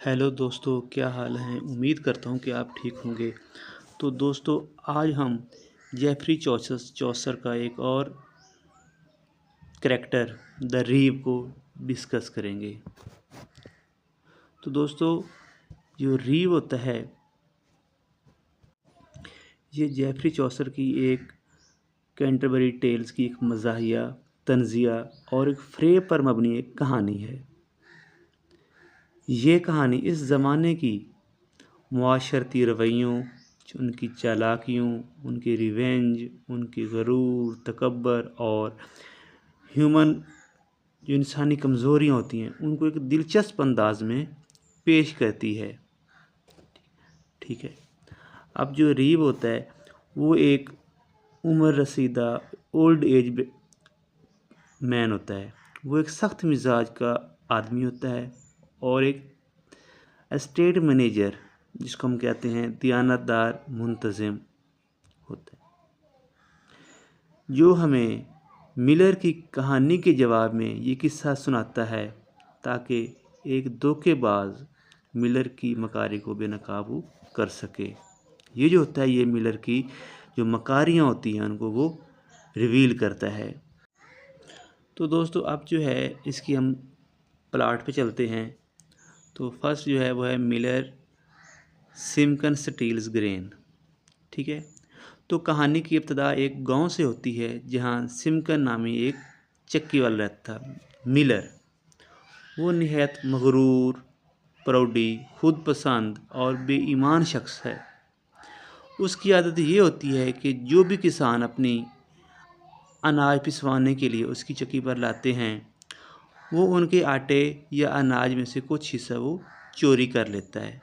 Hello दोस्तों, क्या हाल है। उम्मीद करता हूँ कि आप ठीक होंगे। तो दोस्तों, आज हम जेफरी चौसर का एक और करैक्टर द रीव को डिस्कस करेंगे। तो दोस्तों, जो रीव होता है ये जेफरी चौसर की एक कैंटरबरी टेल्स की एक मज़ाहिया, तंज़िया और एक फ़रेब पर मबनी एक कहानी है। ये कहानी इस ज़माने की मुआशरती रवैयों, उनकी चालाकियों, उनकी रिवेंज, उनकी गरूर, तकब्बर और ह्यूमन जो इंसानी कमज़ोरियाँ होती हैं उनको एक दिलचस्प अंदाज में पेश करती है। ठीक है। अब जो रीव होता है वो एक उम्र रसीदा ओल्ड एज मैन होता है। वो एक सख्त मिजाज का आदमी होता है और एक एस्टेट मैनेजर जिसको हम कहते हैं दियानतदार मुंतज़िम होता है, जो हमें मिलर की कहानी के जवाब में ये किस्सा सुनाता है ताकि एक धोखेबाज मिलर की मकारी को बेनकाबू कर सके। ये जो होता है ये मिलर की जो मकारियाँ होती हैं उनको वो रिवील करता है। तो दोस्तों, अब जो है इसकी हम प्लाट पे चलते हैं। तो फर्स्ट जो है वो है मिलर सिमकन स्टील्स ग्रेन। ठीक है। तो कहानी की इब्तदा एक गांव से होती है जहां सिमकन नामी एक चक्की वाला रहता था। मिलर वो निहायत मगरूर, प्राउडी, खुद पसंद और बेईमान शख्स है। उसकी आदत ये होती है कि जो भी किसान अपनी अनाज पिसवाने के लिए उसकी चक्की पर लाते हैं वो उनके आटे या अनाज में से कुछ हिस्सा वो चोरी कर लेता है।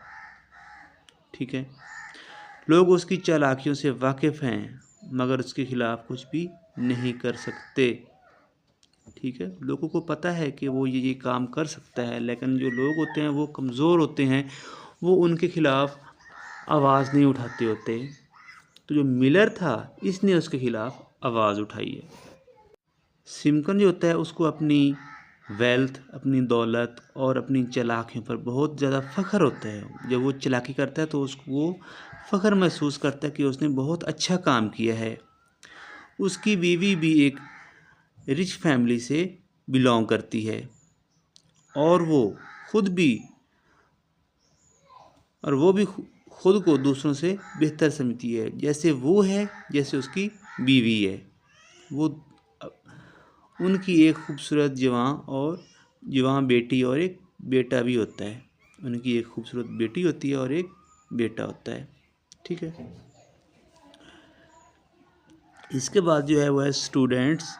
ठीक है। लोग उसकी चालाकियों से वाकिफ़ हैं मगर उसके ख़िलाफ़ कुछ भी नहीं कर सकते। ठीक है। लोगों को पता है कि वो ये काम कर सकता है, लेकिन जो लोग होते हैं वो कमज़ोर होते हैं, वो उनके ख़िलाफ़ आवाज़ नहीं उठाते होते। तो जो मिलर था इसने उसके ख़िलाफ़ आवाज़ उठाई है। सिमकन जो होता है उसको अपनी वेल्थ, अपनी दौलत और अपनी चालाकियों पर बहुत ज़्यादा फ़ख्र होता है। जब वो चालाकी करता है तो उसको वो फ़ख्र महसूस करता है कि उसने बहुत अच्छा काम किया है। उसकी बीवी भी एक रिच फैमिली से बिलोंग करती है और वो भी खुद को दूसरों से बेहतर समझती है, जैसे वो है, जैसे उसकी बीवी है। वो उनकी एक खूबसूरत जवान बेटी और एक बेटा भी होता है। उनकी एक खूबसूरत बेटी होती है और एक बेटा होता है। ठीक है। इसके बाद जो है वो है students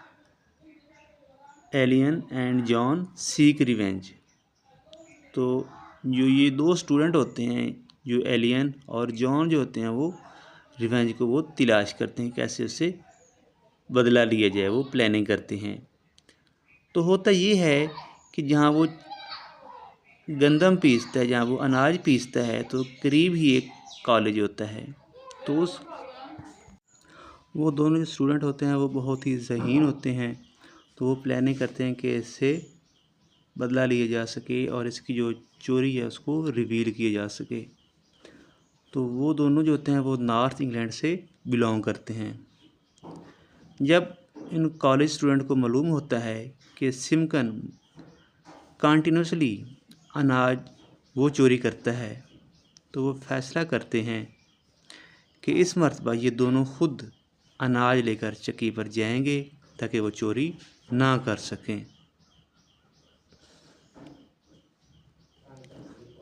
alien and John seek revenge. तो जो ये दो स्टूडेंट होते हैं, जो एलियन और जॉन जो होते हैं, वो रिवेंज को वो तलाश करते हैं, कैसे उससे बदला लिया जाए, वो प्लानिंग करते हैं। तो होता ये है कि जहाँ वो गंदम पीसता है, जहाँ वो अनाज पीसता है, तो करीब ही एक कॉलेज होता है। तो वो दोनों जो स्टूडेंट होते हैं वो बहुत ही ज़हीन होते हैं। तो वो प्लानिंग करते हैं कि इससे बदला लिया जा सके और इसकी जो चोरी है उसको रिवील किया जा सके। तो वो दोनों जो होते हैं वो नॉर्थ इंग्लैंड से बिलोंग करते हैं। जब इन कॉलेज स्टूडेंट को मालूम होता है कि सिमकन कंटिन्यूसली अनाज वो चोरी करता है, तो वो फैसला करते हैं कि इस मर्तबा ये दोनों खुद अनाज लेकर चक्की पर जाएंगे ताकि वो चोरी ना कर सकें।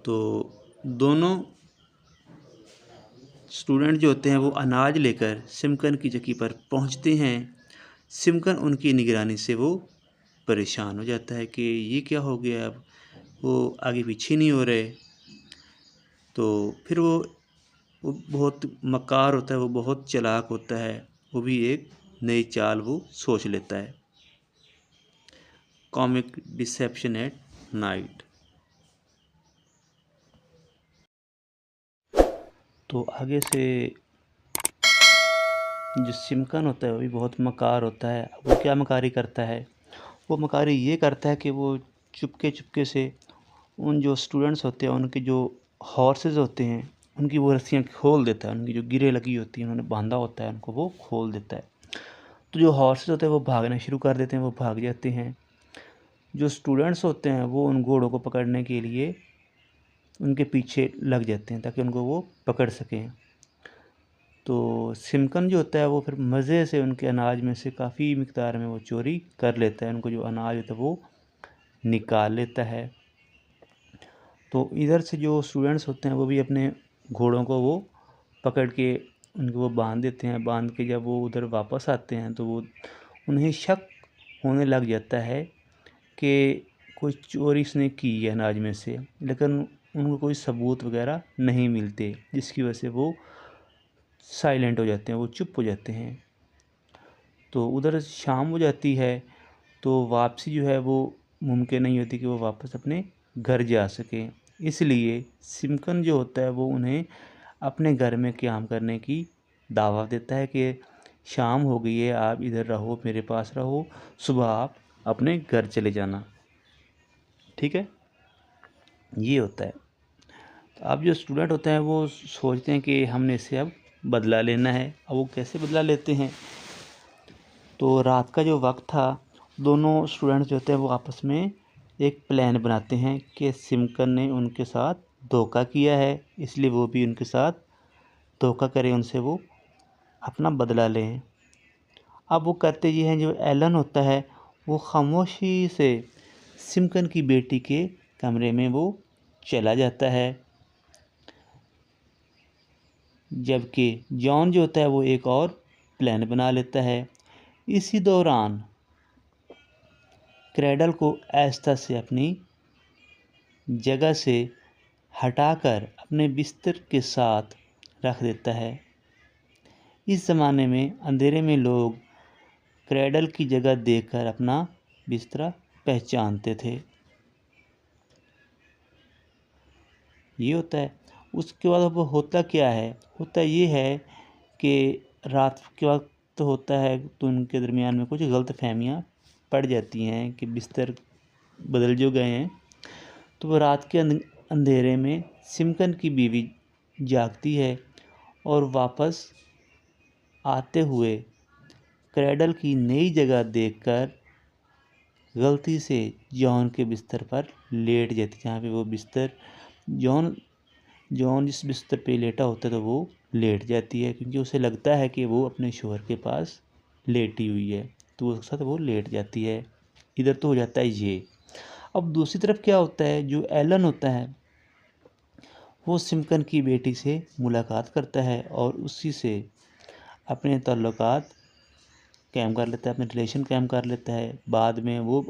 तो दोनों स्टूडेंट जो होते हैं वो अनाज लेकर सिमकन की चक्की पर पहुंचते हैं। सिमकन उनकी निगरानी से वो परेशान हो जाता है कि ये क्या हो गया, अब वो आगे पीछे नहीं हो रहे। तो फिर वो बहुत मक्कार होता है, वो बहुत चालाक होता है। वो भी एक नई चाल वो सोच लेता है। Comic deception at night. तो आगे से जो सिमकन होता है वो भी बहुत मकार होता है। वो क्या मकारी करता है, वो मकारी ये करता है कि वो चुपके चुपके से उन जो स्टूडेंट्स होते हैं उनके जो हॉर्सेस होते हैं उनकी वो रस्सियाँ खोल देता है, उनकी जो गिरें लगी होती हैं उन्होंने बांधा होता है उनको वो खोल देता है। तो जो हॉर्सेस होते हैं वो भागना शुरू कर देते हैं, वो भाग जाते हैं। जो स्टूडेंट्स होते हैं वो उन घोड़ों को पकड़ने के लिए उनके पीछे लग जाते हैं ताकि उनको वो पकड़ सकें। तो सिमकन जो होता है वो फिर मज़े से उनके अनाज में से काफ़ी मिकदार में वो चोरी कर लेता है, उनको जो अनाज होता है वो निकाल लेता है। तो इधर से जो स्टूडेंट्स होते हैं वो भी अपने घोड़ों को वो पकड़ के उनको वो बांध देते हैं। बांध के जब वो उधर वापस आते हैं तो वो उन्हें शक होने लग जाता है कि कोई चोरी इसने की है अनाज में से, लेकिन उनको कोई सबूत वगैरह नहीं मिलते, जिसकी वजह से वो साइलेंट हो जाते हैं, वो चुप हो जाते हैं। तो उधर शाम हो जाती है तो वापसी जो है वो मुमकिन नहीं होती कि वो वापस अपने घर जा सकें। इसलिए सिमकन जो होता है वो उन्हें अपने घर में क़याम करने की दावत देता है कि शाम हो गई है, आप इधर रहो, मेरे पास रहो, सुबह आप अपने घर चले जाना। ठीक है, ये होता है। तो अब जो स्टूडेंट होते हैं वो सोचते हैं कि हमने इससे अब बदला लेना है। अब वो कैसे बदला लेते हैं? तो रात का जो वक्त था, दोनों स्टूडेंट्स जो होते हैं वो आपस में एक प्लान बनाते हैं कि सिमकन ने उनके साथ धोखा किया है, इसलिए वो भी उनके साथ धोखा करें, उनसे वो अपना बदला लें। अब वो करते ये हैं, जो एलन होता है वो खामोशी से सिमकन की बेटी के कमरे में वो चला जाता है, जबकि जॉन जो होता है वो एक और प्लान बना लेता है। इसी दौरान क्रैडल को आहिस्ता से अपनी जगह से हटाकर अपने बिस्तर के साथ रख देता है। इस ज़माने में अंधेरे में लोग क्रैडल की जगह देखकर अपना बिस्तरा पहचानते थे। ये होता है। उसके बाद अब होता क्या है? होता ये है कि रात के वक्त होता है तो उनके दरमियान में कुछ गलतफहमियाँ पड़ जाती हैं कि बिस्तर बदल जो गए हैं। तो वो रात के अंधेरे में सिमकन की बीवी जागती है और वापस आते हुए क्रैडल की नई जगह देखकर गलती से जॉन के बिस्तर पर लेट जाती है, जहाँ पे वो बिस्तर जॉन जॉन जिस बिस्तर पे लेटा होता है तो वो लेट जाती है, क्योंकि उसे लगता है कि वो अपने शोहर के पास लेटी हुई है, तो उसके साथ वो लेट जाती है। इधर तो हो जाता है ये। अब दूसरी तरफ क्या होता है, जो एलन होता है वो सिमकन की बेटी से मुलाकात करता है और उसी से अपने ताल्लुकात कायम कर लेता है, अपने रिलेशन कायम कर लेता है। बाद में वो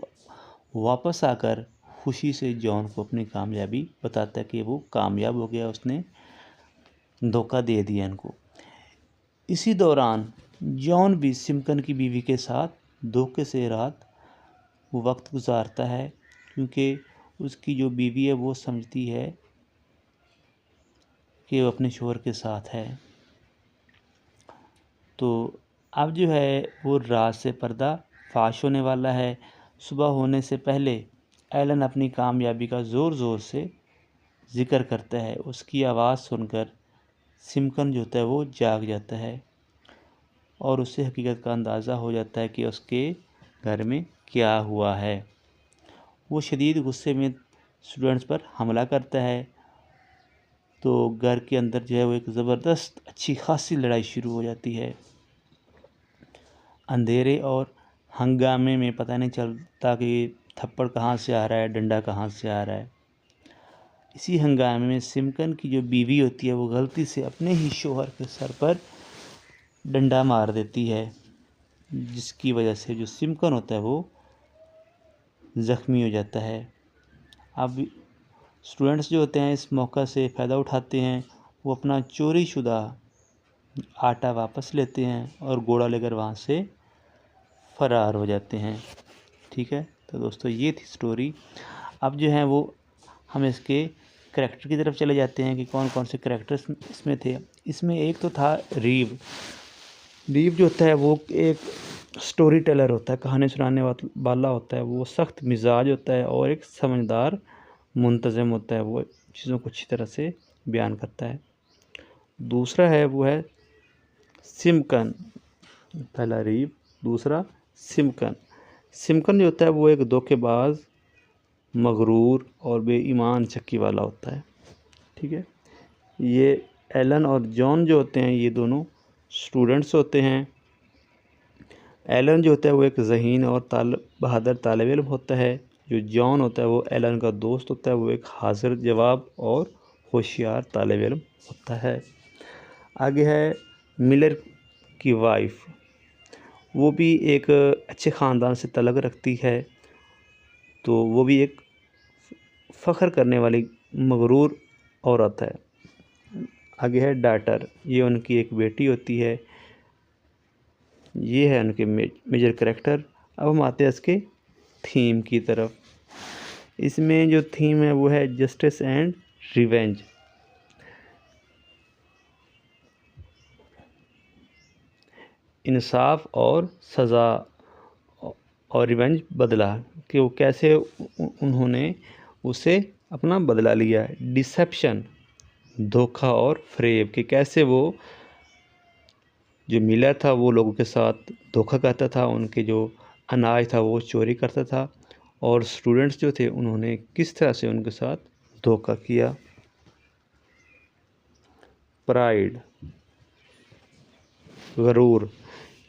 वापस आकर खुशी से जॉन को अपनी कामयाबी बताता है कि वो कामयाब हो गया, उसने धोखा दे दिया इनको। इसी दौरान जॉन भी सिमकन की बीवी के साथ धोखे से रात वो वक्त गुजारता है, क्योंकि उसकी जो बीवी है वो समझती है कि वो अपने शोहर के साथ है। तो अब जो है वो रात से पर्दा फाश होने वाला है। सुबह होने से पहले एलन अपनी कामयाबी का ज़ोर ज़ोर से ज़िक्र करता है। उसकी आवाज़ सुनकर सिमकन जो होता है वो जाग जाता है और उसे हकीकत का अंदाज़ा हो जाता है कि उसके घर में क्या हुआ है। वो शदीद गुस्से में स्टूडेंट्स पर हमला करता है। तो घर के अंदर जो है वो एक ज़बरदस्त अच्छी खासी लड़ाई शुरू हो जाती है। अंधेरे और हंगामे में पता नहीं चलता कि थप्पड़ कहाँ से आ रहा है, डंडा कहाँ से आ रहा है। इसी हंगामे में सिमकन की जो बीवी होती है वो गलती से अपने ही शोहर के सर पर डंडा मार देती है, जिसकी वजह से जो सिमकन होता है वो ज़ख्मी हो जाता है। अब स्टूडेंट्स जो होते हैं इस मौका से फ़ायदा उठाते हैं, वो अपना चोरी शुदा आटा वापस लेते हैं और घोड़ा लेकर वहाँ से फ़रार हो जाते हैं। ठीक है, तो दोस्तों ये थी स्टोरी। अब जो है वो हम इसके करैक्टर की तरफ चले जाते हैं कि कौन कौन से करैक्टर्स इसमें थे। इसमें एक तो था रीव। रीव जो होता है वो एक स्टोरी टेलर होता है, कहानी सुनाने वाला होता है। वो सख्त मिजाज होता है और एक समझदार मुंतज़म होता है, वो चीज़ों को अच्छी तरह से बयान करता है। दूसरा है वो है सिमकन, पहला रीब, दूसरा सिमकन। सिमकन जो होता है वो एक धोखेबाज, मगरूर और बेईमान चक्की वाला होता है। ठीक है, ये एलन और जॉन जो होते हैं ये दोनों स्टूडेंट्स होते हैं। एलन जो होता है वो एक ज़हीन और बहादुर तालिब इल्म होता है। जो जॉन होता है वो एलन का दोस्त होता है, वो एक हाजिर जवाब और होशियार तालिब इल्म होता है। आगे है मिलर की वाइफ, वो भी एक अच्छे ख़ानदान से तल्लुक़ रखती है, तो वो भी एक फ़ख्र करने वाली मगरूर औरत है। आगे है डाटर, ये उनकी एक बेटी होती है। ये है उनके मेजर कैरेक्टर। अब हम आते हैं इसके थीम की तरफ। इसमें जो थीम है वो है जस्टिस एंड रिवेंज। इंसाफ और सज़ा और रिवेंज, बदला, कि वो कैसे उन्होंने उसे अपना बदला लिया। डिसेप्शन, धोखा और फ्रेब, कि कैसे वो जो मिलर था वो लोगों के साथ धोखा करता था, उनके जो अनाज था वो चोरी करता था, और स्टूडेंट्स जो थे उन्होंने किस तरह से उनके साथ धोखा किया। प्राइड, गरूर,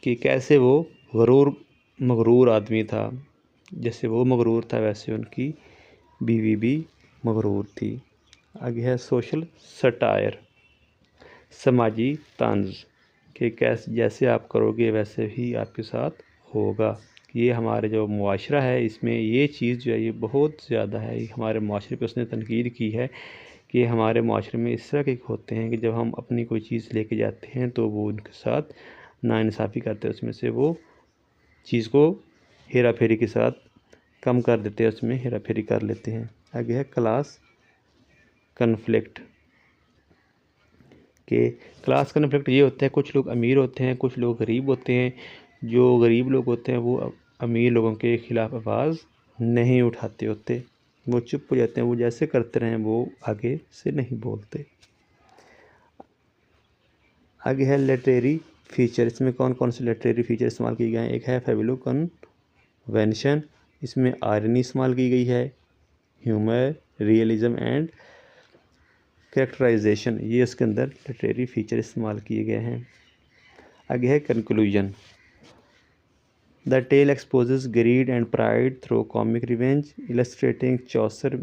कि कैसे वो मगरूर आदमी था, जैसे वो मगरूर था वैसे उनकी बीवी भी मगरूर थी। आगे है सोशल सटायर, समाजी तंज, कि कैसे जैसे आप करोगे वैसे ही आपके साथ होगा। ये हमारे जो मुआशरा है इसमें ये चीज़ जो है ये बहुत ज़्यादा है। हमारे मुआशरे पे उसने तनकीद की है कि हमारे मुआशरे में इस तरह के होते हैं कि जब हम अपनी कोई चीज़ लेके जाते हैं तो वो उनके साथ नाइंसाफ़ी करते हैं, उसमें से वो चीज़ को हेरा फेरी के साथ कम कर देते हैं, उसमें हेरा फेरी कर लेते हैं। आगे है क्लास कन्फ्लिक्ट, के क्लास कन्फ्लिक्ट ये होता है कुछ लोग अमीर होते हैं, कुछ लोग गरीब होते हैं। जो गरीब लोग होते हैं वो अमीर लोगों के ख़िलाफ़ आवाज़ नहीं उठाते होते, वो चुप हो जाते हैं, वो जैसे करते रहें वो आगे से नहीं बोलते। आगे है लिटरेरी फीचर। इसमें कौन कौन से लिटरेरी फीचर इस्तेमाल किए गए हैं। एक है फेबुलो कन्वेंशन, इसमें आयरनी इस्तेमाल की गई है। ह्यूमर, रियलिज़म एंड कैरेक्टराइजेशन, ये इसके अंदर लिटरेरी फीचर इस्तेमाल किए गए हैं। आगे है conclusion, the tale exposes greed and pride through comic revenge, illustrating Chaucer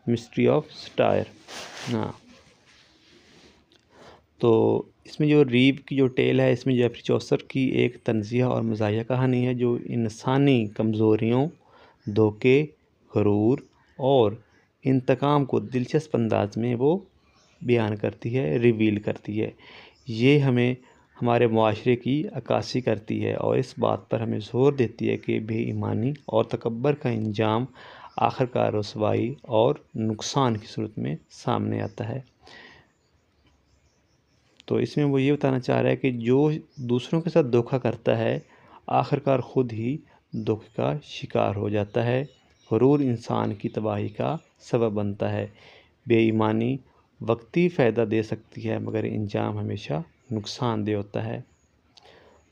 mystery of satire. हाँ, तो इसमें जो रीब की जो टेल है इसमें जेफरी चौसर की एक तंज़िया और मज़ाहिया कहानी है जो इंसानी कमज़ोरियों, धोखे, गरूर और इंतकाम को दिलचस्प अंदाज में वो बयान करती है, रिवील करती है। ये हमें हमारे मुआशरे की अक्कासी करती है और इस बात पर हमें ज़ोर देती है कि बेईमानी और तकब्बर का अंजाम आखिरकार रुसवाई और नुकसान की सूरत में सामने आता है। तो इसमें वो ये बताना चाह रहा है कि जो दूसरों के साथ धोखा करता है आखिरकार ख़ुद ही धोखे का शिकार हो जाता है। गरूर इंसान की तबाही का सबब बनता है। बेईमानी वक्ती फ़ायदा दे सकती है मगर अंजाम हमेशा नुकसानदेह होता है।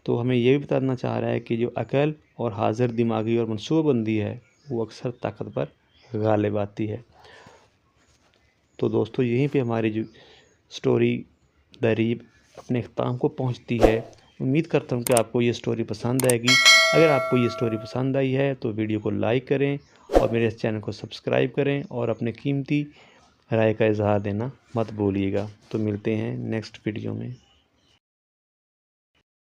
तो हमें ये भी बताना चाह रहा है कि जो अकल और हाजिर दिमागी और मनसूबाबंदी है वो अक्सर ताकत पर गालिब आती है। तो दोस्तों यहीं पे हमारी जो स्टोरी द रीब अपने अख्ताम को पहुंचती है। उम्मीद करता हूं कि आपको ये स्टोरी पसंद आएगी। अगर आपको ये स्टोरी पसंद आई है तो वीडियो को लाइक करें और मेरे इस चैनल को सब्सक्राइब करें और अपने कीमती राय का इजहार देना मत भूलिएगा। तो मिलते हैं नेक्स्ट वीडियो में।